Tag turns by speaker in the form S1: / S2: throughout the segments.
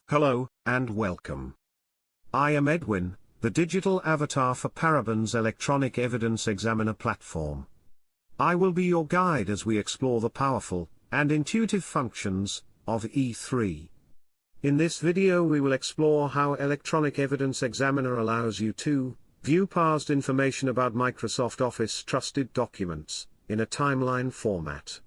S1: Hello, and welcome. I am Edwin, the digital avatar for Paraben's electronic evidence examiner platform. I will be your guide as we explore the powerful and intuitive functions of E3. In this video we will explore how Electronic Evidence Examiner allows you to view parsed information about Microsoft Office trusted documents in a timeline format.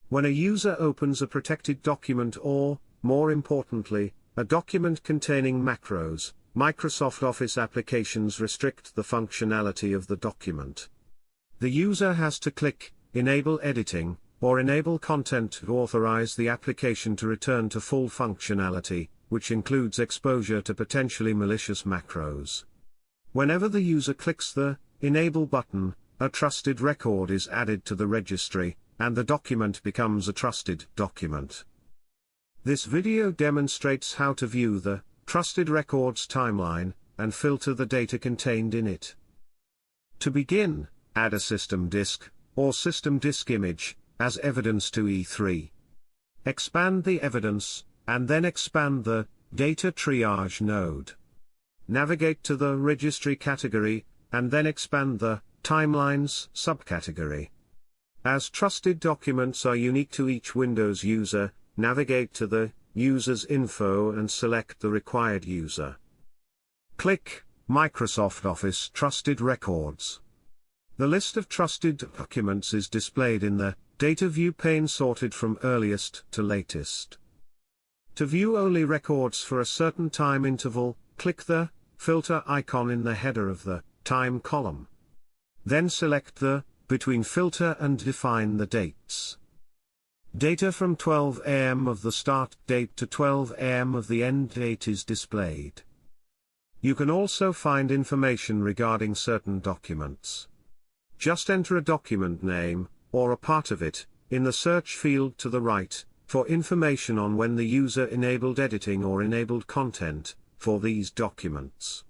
S1: When a user opens a protected document or, more importantly, a document containing macros, Microsoft Office applications restrict the functionality of the document. The user has to click Enable Editing or Enable Content to authorize the application to return to full functionality, which includes exposure to potentially malicious macros. Whenever the user clicks the Enable button, a trusted record is added to the registry, and the document becomes a trusted document. This video demonstrates how to view the Trusted Records timeline and filter the data contained in it. To begin, add a system disk or system disk image as evidence to E3. Expand the evidence, and then expand the Data Triage node. Navigate to the Registry category, and then expand the Timelines subcategory. As trusted documents are unique to each Windows user, navigate to the User's Info and select the required user. Click Microsoft Office Trusted Records. The list of trusted documents is displayed in the Data View pane sorted from earliest to latest. To view only records for a certain time interval, click the Filter icon in the header of the Time column. Then select the Between filter and define the dates. Data from 12 AM of the start date to 12 AM of the end date is displayed. You can also find information regarding certain documents. Just enter a document name, or a part of it, in the search field to the right, for information on when the user enabled editing or enabled content for these documents.